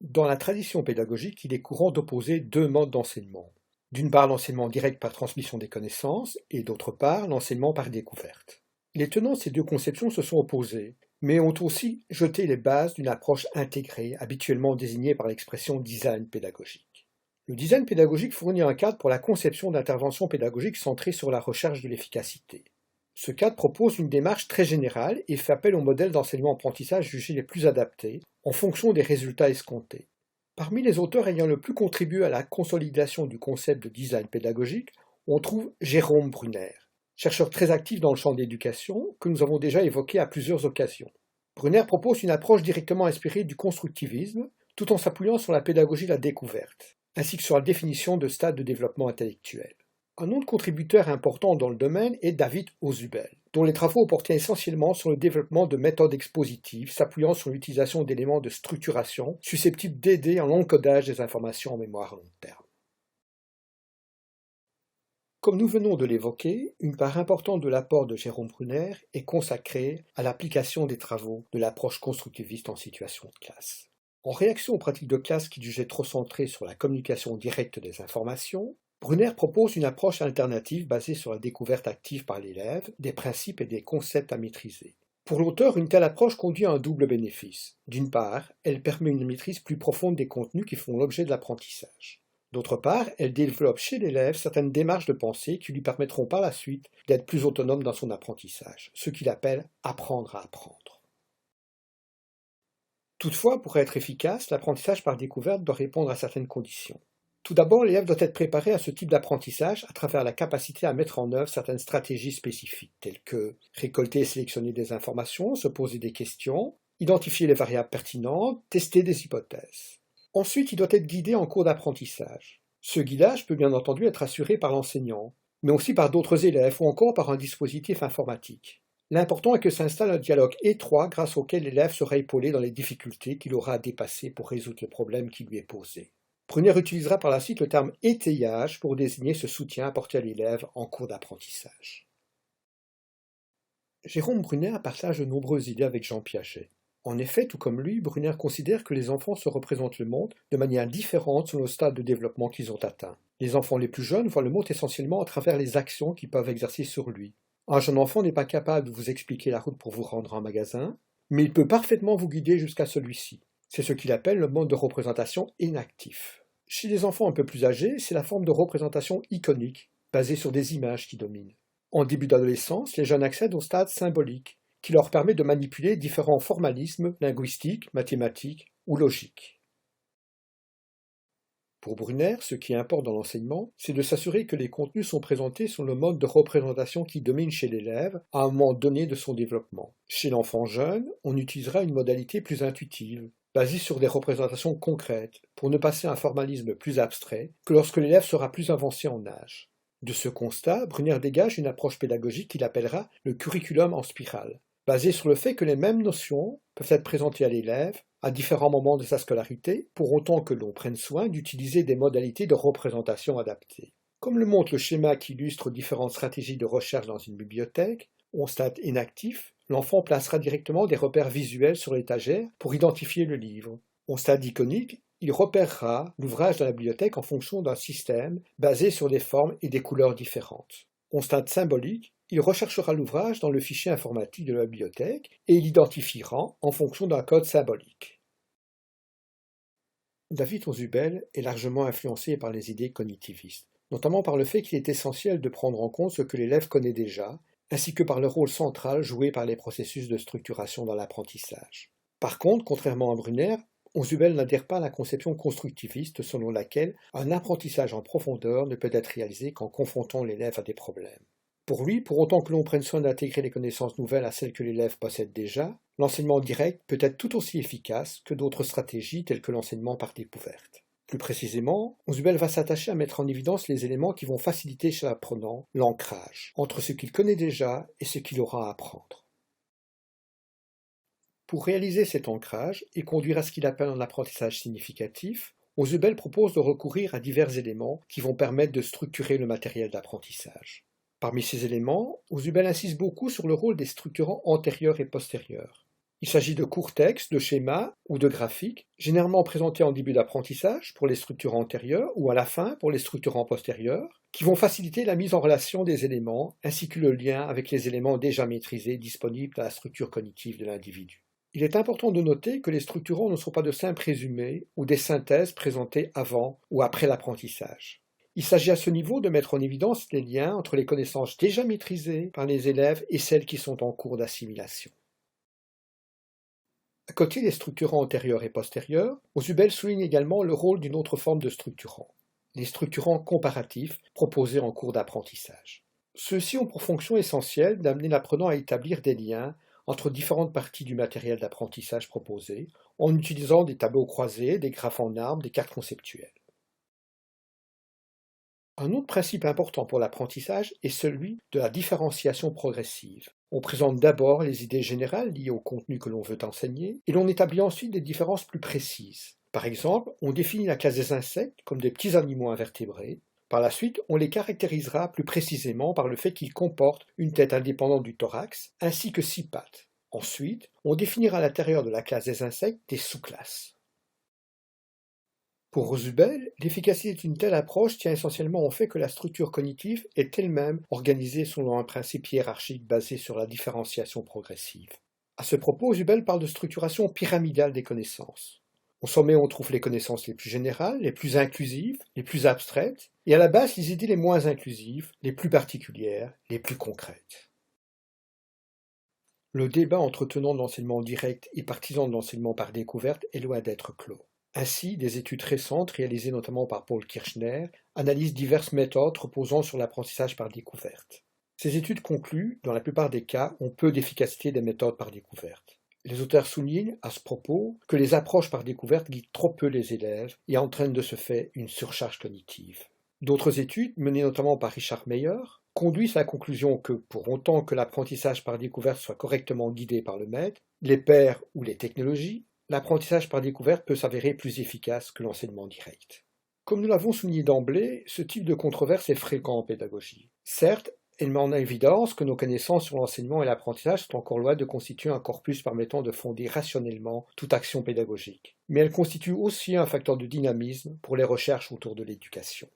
Dans la tradition pédagogique, il est courant d'opposer deux modes d'enseignement. D'une part, l'enseignement direct par transmission des connaissances, et d'autre part, l'enseignement par découverte. Les tenants de ces deux conceptions se sont opposés, mais ont aussi jeté les bases d'une approche intégrée, habituellement désignée par l'expression design pédagogique. Le design pédagogique fournit un cadre pour la conception d'interventions pédagogiques centrées sur la recherche de l'efficacité. Ce cadre propose une démarche très générale et fait appel aux modèles d'enseignement-apprentissage jugés les plus adaptés, en fonction des résultats escomptés. Parmi les auteurs ayant le plus contribué à la consolidation du concept de design pédagogique, on trouve Jérôme Brunner, chercheur très actif dans le champ de l'éducation, que nous avons déjà évoqué à plusieurs occasions. Brunner propose une approche directement inspirée du constructivisme, tout en s'appuyant sur la pédagogie de la découverte, ainsi que sur la définition de stades de développement intellectuel. Un autre contributeur important dans le domaine est David Ausubel, dont les travaux ont porté essentiellement sur le développement de méthodes expositives s'appuyant sur l'utilisation d'éléments de structuration susceptibles d'aider en l'encodage des informations en mémoire à long terme. Comme nous venons de l'évoquer, une part importante de l'apport de Jérôme Brunner est consacrée à l'application des travaux de l'approche constructiviste en situation de classe. En réaction aux pratiques de classe qu'il jugeait trop centrées sur la communication directe des informations, Brunner propose une approche alternative basée sur la découverte active par l'élève des principes et des concepts à maîtriser. Pour l'auteur, une telle approche conduit à un double bénéfice. D'une part, elle permet une maîtrise plus profonde des contenus qui font l'objet de l'apprentissage. D'autre part, elle développe chez l'élève certaines démarches de pensée qui lui permettront par la suite d'être plus autonome dans son apprentissage, ce qu'il appelle apprendre à apprendre. Toutefois, pour être efficace, l'apprentissage par découverte doit répondre à certaines conditions. Tout d'abord, l'élève doit être préparé à ce type d'apprentissage à travers la capacité à mettre en œuvre certaines stratégies spécifiques, telles que récolter et sélectionner des informations, se poser des questions, identifier les variables pertinentes, tester des hypothèses. Ensuite, il doit être guidé en cours d'apprentissage. Ce guidage peut bien entendu être assuré par l'enseignant, mais aussi par d'autres élèves ou encore par un dispositif informatique. L'important est que s'installe un dialogue étroit grâce auquel l'élève sera épaulé dans les difficultés qu'il aura à dépasser pour résoudre le problème qui lui est posé. Brunner utilisera par la suite le terme étayage pour désigner ce soutien apporté à l'élève en cours d'apprentissage. Jérôme Brunner partage de nombreuses idées avec Jean Piaget. En effet, tout comme lui, Brunner considère que les enfants se représentent le monde de manière différente selon le stade de développement qu'ils ont atteint. Les enfants les plus jeunes voient le monde essentiellement à travers les actions qu'ils peuvent exercer sur lui. Un jeune enfant n'est pas capable de vous expliquer la route pour vous rendre à un magasin, mais il peut parfaitement vous guider jusqu'à celui-ci. C'est ce qu'il appelle le mode de représentation inactif. Chez les enfants un peu plus âgés, c'est la forme de représentation iconique, basée sur des images qui domine. En début d'adolescence, les jeunes accèdent au stade symbolique, qui leur permet de manipuler différents formalismes linguistiques, mathématiques ou logiques. Pour Brunner, ce qui importe dans l'enseignement, c'est de s'assurer que les contenus sont présentés sur le mode de représentation qui domine chez l'élève à un moment donné de son développement. Chez l'enfant jeune, on utilisera une modalité plus intuitive, basée sur des représentations concrètes, pour ne passer à un formalisme plus abstrait que lorsque l'élève sera plus avancé en âge. De ce constat, Brunner dégage une approche pédagogique qu'il appellera le curriculum en spirale, basée sur le fait que les mêmes notions peuvent être présentées à l'élève à différents moments de sa scolarité, pour autant que l'on prenne soin d'utiliser des modalités de représentation adaptées. Comme le montre le schéma qui illustre différentes stratégies de recherche dans une bibliothèque, au stade inactif, l'enfant placera directement des repères visuels sur l'étagère pour identifier le livre. Au stade iconique, il repérera l'ouvrage dans la bibliothèque en fonction d'un système basé sur des formes et des couleurs différentes. Au stade symbolique, il recherchera l'ouvrage dans le fichier informatique de la bibliothèque et il l'identifiera en fonction d'un code symbolique. David Ausubel est largement influencé par les idées cognitivistes, notamment par le fait qu'il est essentiel de prendre en compte ce que l'élève connaît déjà, ainsi que par le rôle central joué par les processus de structuration dans l'apprentissage. Par contre, contrairement à Brunner, Ausubel n'adhère pas à la conception constructiviste selon laquelle un apprentissage en profondeur ne peut être réalisé qu'en confrontant l'élève à des problèmes. Pour lui, pour autant que l'on prenne soin d'intégrer les connaissances nouvelles à celles que l'élève possède déjà, l'enseignement direct peut être tout aussi efficace que d'autres stratégies telles que l'enseignement par découverte. Plus précisément, Ausubel va s'attacher à mettre en évidence les éléments qui vont faciliter chez l'apprenant l'ancrage entre ce qu'il connaît déjà et ce qu'il aura à apprendre. Pour réaliser cet ancrage et conduire à ce qu'il appelle un apprentissage significatif, Ausubel propose de recourir à divers éléments qui vont permettre de structurer le matériel d'apprentissage. Parmi ces éléments, Ausubel insiste beaucoup sur le rôle des structurants antérieurs et postérieurs. Il s'agit de courts textes, de schémas ou de graphiques, généralement présentés en début d'apprentissage pour les structures antérieures ou à la fin pour les structurants postérieurs, qui vont faciliter la mise en relation des éléments ainsi que le lien avec les éléments déjà maîtrisés disponibles dans la structure cognitive de l'individu. Il est important de noter que les structurants ne sont pas de simples résumés ou des synthèses présentées avant ou après l'apprentissage. Il s'agit à ce niveau de mettre en évidence les liens entre les connaissances déjà maîtrisées par les élèves et celles qui sont en cours d'assimilation. À côté des structurants antérieurs et postérieurs, Ausubel souligne également le rôle d'une autre forme de structurant, les structurants comparatifs proposés en cours d'apprentissage. Ceux-ci ont pour fonction essentielle d'amener l'apprenant à établir des liens entre différentes parties du matériel d'apprentissage proposé, en utilisant des tableaux croisés, des graphes en arbre, des cartes conceptuelles. Un autre principe important pour l'apprentissage est celui de la différenciation progressive. On présente d'abord les idées générales liées au contenu que l'on veut enseigner, et l'on établit ensuite des différences plus précises. Par exemple, on définit la classe des insectes comme des petits animaux invertébrés. Par la suite, on les caractérisera plus précisément par le fait qu'ils comportent une tête indépendante du thorax, ainsi que 6 pattes. Ensuite, on définira à l'intérieur de la classe des insectes des sous-classes. Pour Ausubel, l'efficacité d'une telle approche tient essentiellement au fait que la structure cognitive est elle-même organisée selon un principe hiérarchique basé sur la différenciation progressive. À ce propos, Ausubel parle de structuration pyramidale des connaissances. Au sommet, on trouve les connaissances les plus générales, les plus inclusives, les plus abstraites, et à la base, les idées les moins inclusives, les plus particulières, les plus concrètes. Le débat entre tenants de l'enseignement direct et partisans de l'enseignement par découverte est loin d'être clos. Ainsi, des études récentes, réalisées notamment par Paul Kirchner, analysent diverses méthodes reposant sur l'apprentissage par découverte. Ces études concluent, dans la plupart des cas, ont peu d'efficacité des méthodes par découverte. Les auteurs soulignent, à ce propos, que les approches par découverte guident trop peu les élèves et entraînent de ce fait une surcharge cognitive. D'autres études, menées notamment par Richard Meyer, conduisent à la conclusion que, pour autant que l'apprentissage par découverte soit correctement guidé par le maître, les pairs ou les technologies, l'apprentissage par découverte peut s'avérer plus efficace que l'enseignement direct. Comme nous l'avons souligné d'emblée, ce type de controverse est fréquent en pédagogie. Certes, elle met en évidence que nos connaissances sur l'enseignement et l'apprentissage sont encore loin de constituer un corpus permettant de fonder rationnellement toute action pédagogique. Mais elle constitue aussi un facteur de dynamisme pour les recherches autour de l'éducation.